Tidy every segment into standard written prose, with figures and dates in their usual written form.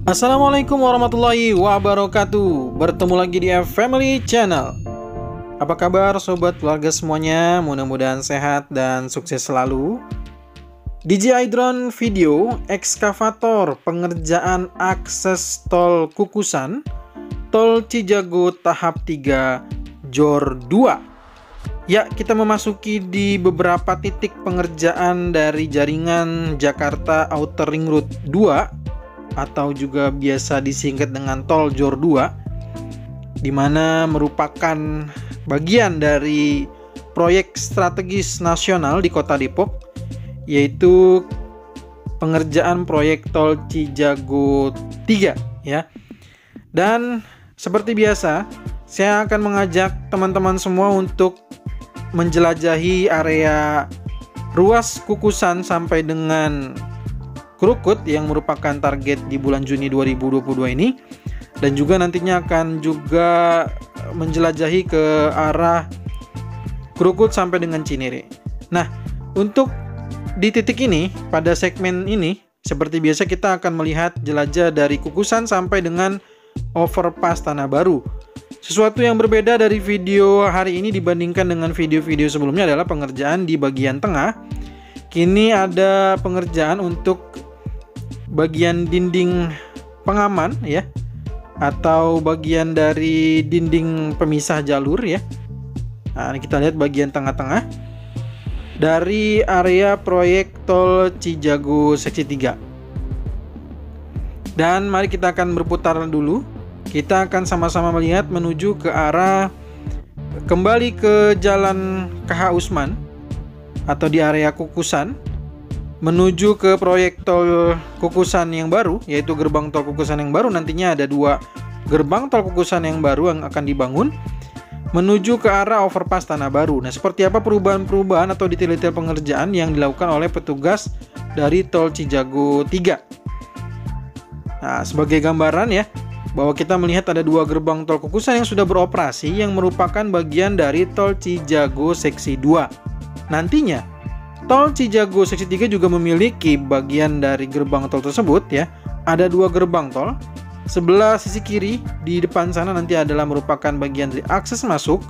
Assalamualaikum warahmatullahi wabarakatuh. Bertemu lagi di F-Family Channel. Apa kabar sobat keluarga semuanya? Mudah-mudahan sehat dan sukses selalu. DJI Drone Video ekskavator pengerjaan akses tol Kukusan, Tol Cijago tahap 3 Jor 2. Ya, kita memasuki di beberapa titik pengerjaan dari jaringan Jakarta Outer Ring Road 2 atau juga biasa disingkat dengan Tol Jor 2, di mana merupakan bagian dari proyek strategis nasional di Kota Depok, yaitu pengerjaan proyek Tol Cijago 3 ya. Dan seperti biasa, saya akan mengajak teman-teman semua untuk menjelajahi area ruas Kukusan sampai dengan Krukut yang merupakan target di bulan Juni 2022 ini, dan juga nantinya akan juga menjelajahi ke arah Krukut sampai dengan Cinere. Nah, untuk di titik ini pada segmen ini seperti biasa kita akan melihat jelajah dari Kukusan sampai dengan overpass Tanah Baru. Sesuatu yang berbeda dari video hari ini dibandingkan dengan video-video sebelumnya adalah pengerjaan di bagian tengah. Kini ada pengerjaan untuk bagian dinding pengaman ya, atau bagian dari dinding pemisah jalur ya. Nah, ini kita lihat bagian tengah-tengah dari area proyek Tol Cijago seksi 3. Dan mari kita akan berputar dulu. Kita akan sama-sama melihat menuju ke arah kembali ke Jalan KH Usman atau di area Kukusan, menuju ke proyek tol Kukusan yang baru, yaitu gerbang tol Kukusan yang baru. Nantinya ada 2 gerbang tol Kukusan yang baru yang akan dibangun menuju ke arah overpass Tanah Baru. Nah, seperti apa perubahan-perubahan atau detail-detail pengerjaan yang dilakukan oleh petugas dari Tol Cijago 3. Nah, sebagai gambaran ya, bahwa kita melihat ada 2 gerbang tol Kukusan yang sudah beroperasi yang merupakan bagian dari Tol Cijago seksi 2. Nantinya Tol Cijago seksi 3 juga memiliki bagian dari gerbang tol tersebut ya. Ada 2 gerbang tol. Sebelah sisi kiri di depan sana nanti adalah merupakan bagian dari akses masuk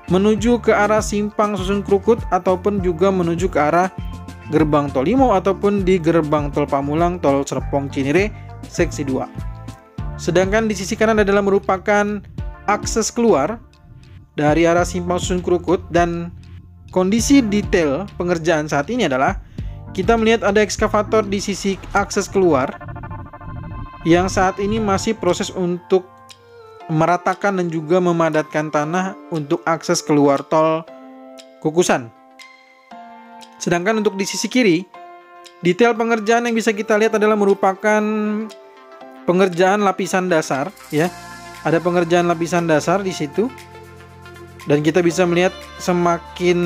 menuju ke arah Simpang Susun Krukut ataupun juga menuju ke arah gerbang tol Limo ataupun di gerbang tol Pamulang Tol Serpong Cinere seksi 2. Sedangkan di sisi kanan adalah merupakan akses keluar dari arah Simpang Susun Krukut. Dan kondisi detail pengerjaan saat ini adalah kita melihat ada ekskavator di sisi akses keluar yang saat ini masih proses untuk meratakan dan juga memadatkan tanah untuk akses keluar tol Kukusan. Sedangkan untuk di sisi kiri, detail pengerjaan yang bisa kita lihat adalah merupakan pengerjaan lapisan dasar ya. Ada pengerjaan lapisan dasar di situ. Dan kita bisa melihat semakin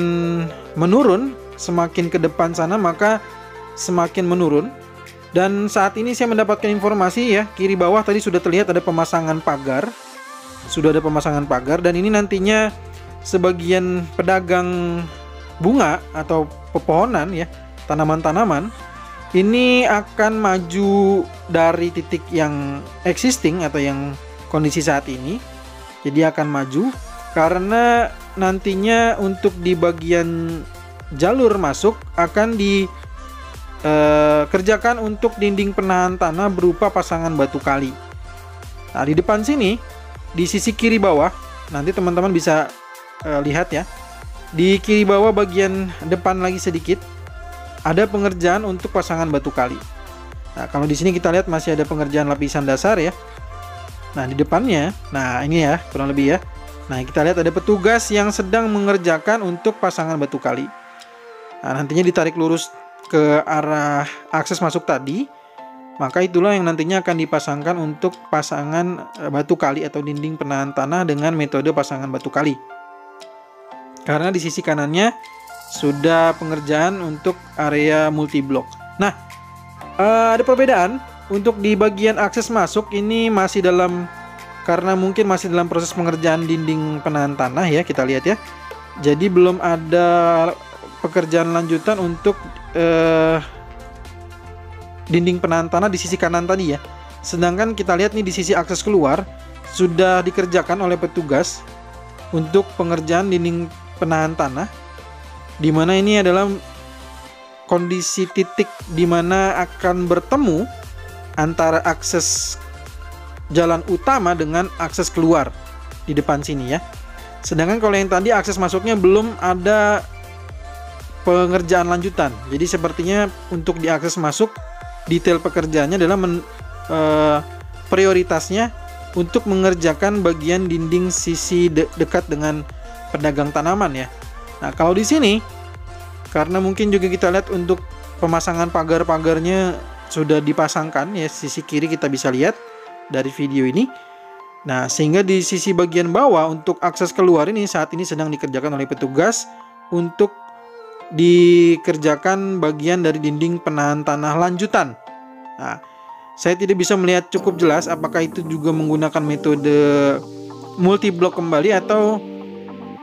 menurun, semakin ke depan sana maka semakin menurun. Dan saat ini saya mendapatkan informasi ya, kiri bawah tadi sudah terlihat ada pemasangan pagar. Sudah ada pemasangan pagar, dan ini nantinya sebagian pedagang bunga atau pepohonan ya, tanaman-tanaman ini akan maju dari titik yang existing atau yang kondisi saat ini. Jadi akan maju karena nantinya untuk di bagian jalur masuk akan dikerjakan untuk dinding penahan tanah berupa pasangan batu kali. Nah, di depan sini di sisi kiri bawah nanti teman-teman bisa lihat ya, di kiri bawah bagian depan lagi sedikit ada pengerjaan untuk pasangan batu kali. Nah, kalau di sini kita lihat masih ada pengerjaan lapisan dasar ya. Nah, di depannya, nah ini ya kurang lebih ya. Nah, kita lihat ada petugas yang sedang mengerjakan untuk pasangan batu kali. Nah, nantinya ditarik lurus ke arah akses masuk tadi, maka itulah yang nantinya akan dipasangkan untuk pasangan batu kali atau dinding penahan tanah dengan metode pasangan batu kali. Karena di sisi kanannya sudah pengerjaan untuk area multiblok. Nah, ada perbedaan untuk di bagian akses masuk ini masih dalam, karena mungkin masih dalam proses pengerjaan dinding penahan tanah ya, kita lihat ya. Jadi belum ada pekerjaan lanjutan untuk dinding penahan tanah di sisi kanan tadi ya. Sedangkan kita lihat nih di sisi akses keluar sudah dikerjakan oleh petugas untuk pengerjaan dinding penahan tanah, di mana ini adalah kondisi titik di mana akan bertemu antara akses jalan utama dengan akses keluar di depan sini ya. Sedangkan kalau yang tadi akses masuknya belum ada pengerjaan lanjutan. Jadi sepertinya untuk di akses masuk detail pekerjaannya adalah prioritasnya untuk mengerjakan bagian dinding sisi dekat dengan pedagang tanaman ya. Nah, kalau di sini karena mungkin juga kita lihat untuk pemasangan pagar-pagarnya sudah dipasangkan ya, sisi kiri kita bisa lihat dari video ini. Nah, sehingga di sisi bagian bawah untuk akses keluar ini saat ini sedang dikerjakan oleh petugas untuk dikerjakan bagian dari dinding penahan tanah lanjutan. Nah, saya tidak bisa melihat cukup jelas apakah itu juga menggunakan metode multi blok kembali atau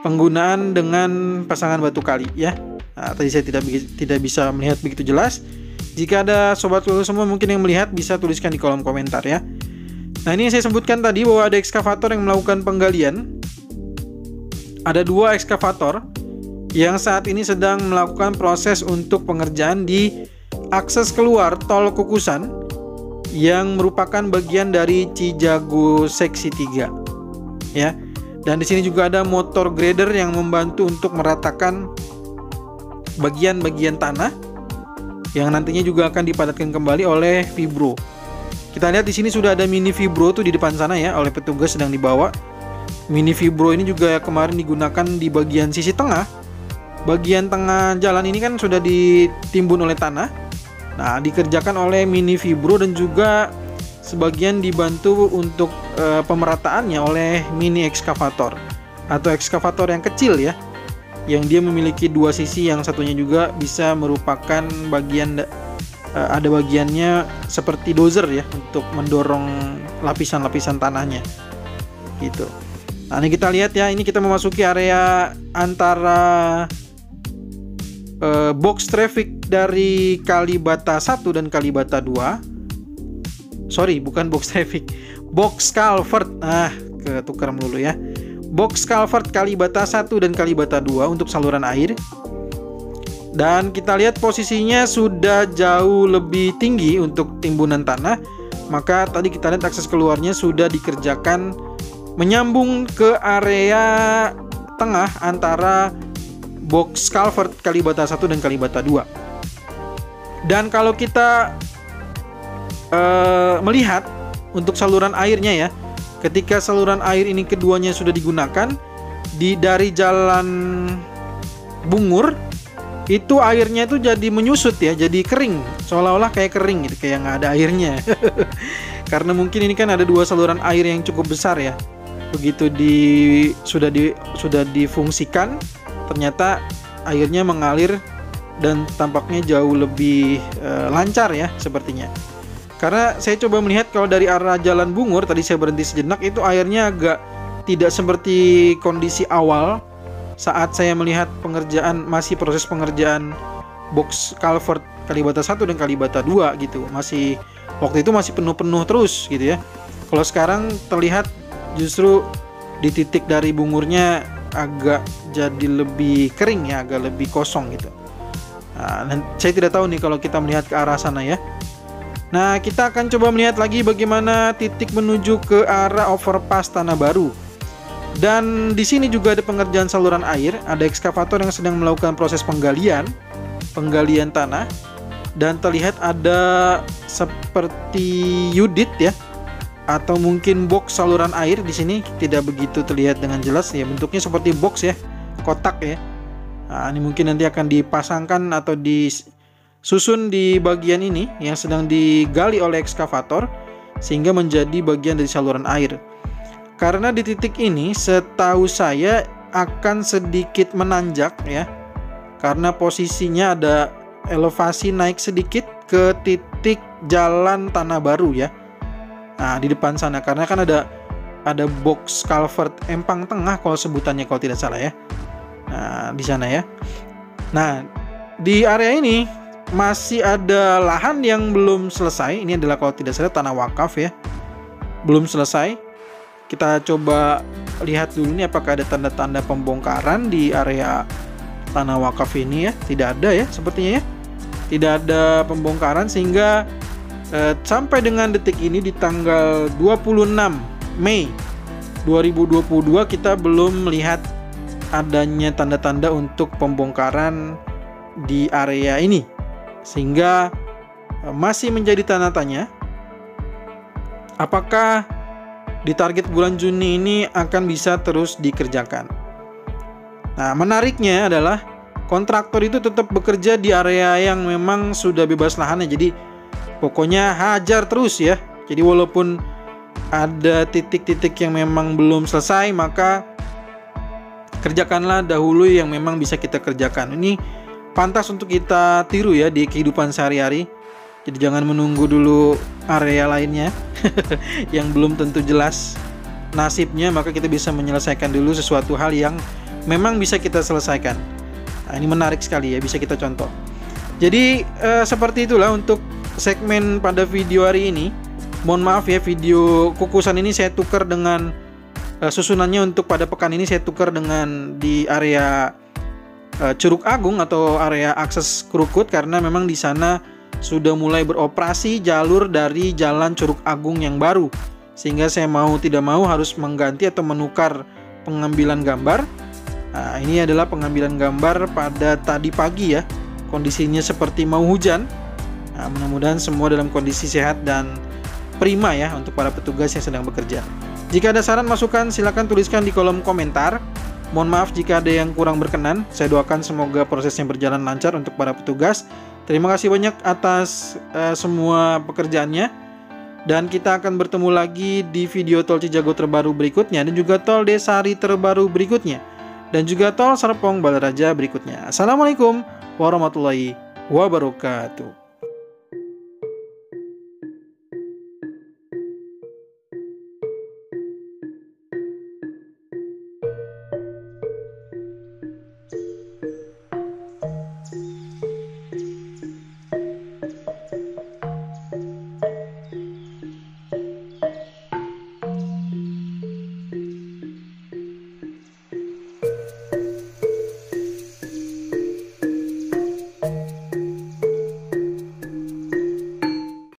penggunaan dengan pasangan batu kali ya. Nah, tadi saya tidak bisa melihat begitu jelas. Jika ada sobat lulu semua mungkin yang melihat bisa tuliskan di kolom komentar ya. Nah, ini yang saya sebutkan tadi bahwa ada ekskavator yang melakukan penggalian. Ada 2 ekskavator yang saat ini sedang melakukan proses untuk pengerjaan di akses keluar tol Kukusan yang merupakan bagian dari Cijago seksi 3 ya. Dan di sini juga ada motor grader yang membantu untuk meratakan bagian-bagian tanah yang nantinya juga akan dipadatkan kembali oleh vibro. Kita lihat di sini sudah ada mini vibro tuh di depan sana ya, oleh petugas sedang dibawa. Mini vibro ini juga kemarin digunakan di bagian sisi tengah. Bagian tengah jalan ini kan sudah ditimbun oleh tanah. Nah, dikerjakan oleh mini vibro dan juga sebagian dibantu untuk pemerataannya oleh mini ekskavator atau ekskavator yang kecil ya, yang dia memiliki 2 sisi, yang satunya juga bisa merupakan bagian ada bagiannya seperti dozer ya untuk mendorong lapisan-lapisan tanahnya gitu. Nah, ini kita lihat ya, ini kita memasuki area antara box traffic dari Kalibata 1 dan Kalibata 2. Sorry, bukan box traffic, box culvert. Ketukar melulu ya. Box culvert Kalibata 1 dan Kalibata 2 untuk saluran air. Dan kita lihat posisinya sudah jauh lebih tinggi untuk timbunan tanah. Maka tadi kita lihat akses keluarnya sudah dikerjakan menyambung ke area tengah antara box culvert Kalibata 1 dan Kalibata 2. Dan kalau kita melihat untuk saluran airnya ya, ketika saluran air ini keduanya sudah digunakan dari jalan Bungur, itu airnya itu jadi menyusut ya, jadi kering, seolah-olah kayak kering gitu, kayak nggak ada airnya. Karena mungkin ini kan ada 2 saluran air yang cukup besar ya. Begitu sudah difungsikan, ternyata airnya mengalir dan tampaknya jauh lebih lancar ya sepertinya. Karena saya coba melihat kalau dari arah jalan Bungur, tadi saya berhenti sejenak, itu airnya agak tidak seperti kondisi awal saat saya melihat masih proses pengerjaan box culvert Kalibata 1 dan Kalibata 2 gitu. Waktu itu masih penuh-penuh terus gitu ya. Kalau sekarang terlihat justru di titik dari Bungurnya agak jadi lebih kering ya, agak lebih kosong gitu. Nah, saya tidak tahu nih kalau kita melihat ke arah sana ya. Nah, kita akan coba melihat lagi bagaimana titik menuju ke arah overpass Tanah Baru. Dan di sini juga ada pengerjaan saluran air, ada ekskavator yang sedang melakukan proses penggalian tanah, dan terlihat ada seperti unit ya, atau mungkin box saluran air di sini, tidak begitu terlihat dengan jelas ya, bentuknya seperti box ya, kotak ya. Nah, ini mungkin nanti akan dipasangkan atau disusun di bagian ini yang sedang digali oleh ekskavator sehingga menjadi bagian dari saluran air. Karena di titik ini setahu saya akan sedikit menanjak ya, karena posisinya ada elevasi naik sedikit ke titik jalan Tanah Baru ya. Nah, di depan sana, karena kan ada box culvert Empang Tengah kalau sebutannya kalau tidak salah ya. Nah, di sana ya. Nah, di area ini masih ada lahan yang belum selesai. Ini adalah kalau tidak salah tanah wakaf ya, belum selesai. Kita coba lihat dulu nih apakah ada tanda-tanda pembongkaran di area tanah wakaf ini ya. Tidak ada ya sepertinya ya, tidak ada pembongkaran, sehingga sampai dengan detik ini di tanggal 26 Mei 2022 kita belum melihat adanya tanda-tanda untuk pembongkaran di area ini, sehingga masih menjadi tanda tanya apakah di target bulan Juni ini akan bisa terus dikerjakan. Nah, menariknya adalah kontraktor itu tetap bekerja di area yang memang sudah bebas lahannya. Jadi pokoknya hajar terus ya. Jadi walaupun ada titik-titik yang memang belum selesai, maka kerjakanlah dahulu yang memang bisa kita kerjakan. Ini pantas untuk kita tiru ya di kehidupan sehari-hari. Jadi jangan menunggu dulu area lainnya yang belum tentu jelas nasibnya, maka kita bisa menyelesaikan dulu sesuatu hal yang memang bisa kita selesaikan. Nah, ini menarik sekali ya, bisa kita contoh. Jadi seperti itulah untuk segmen pada video hari ini. Mohon maaf ya, video kukusan ini saya tukar dengan susunannya untuk pada pekan ini saya tukar dengan di area Curug Agung atau area akses Krukut, karena memang di sana sudah mulai beroperasi jalur dari Jalan Curug Agung yang baru, sehingga saya mau tidak mau harus mengganti atau menukar pengambilan gambar. Nah, ini adalah pengambilan gambar pada tadi pagi ya, kondisinya seperti mau hujan. Nah, mudah-mudahan semua dalam kondisi sehat dan prima ya untuk para petugas yang sedang bekerja. Jika ada saran masukan silakan tuliskan di kolom komentar. Mohon maaf jika ada yang kurang berkenan. Saya doakan semoga prosesnya berjalan lancar untuk para petugas. Terima kasih banyak atas semua pekerjaannya. Dan kita akan bertemu lagi di video tol Cijago terbaru berikutnya, dan juga tol Desari terbaru berikutnya, dan juga tol Serpong Balaraja berikutnya. Assalamualaikum warahmatullahi wabarakatuh.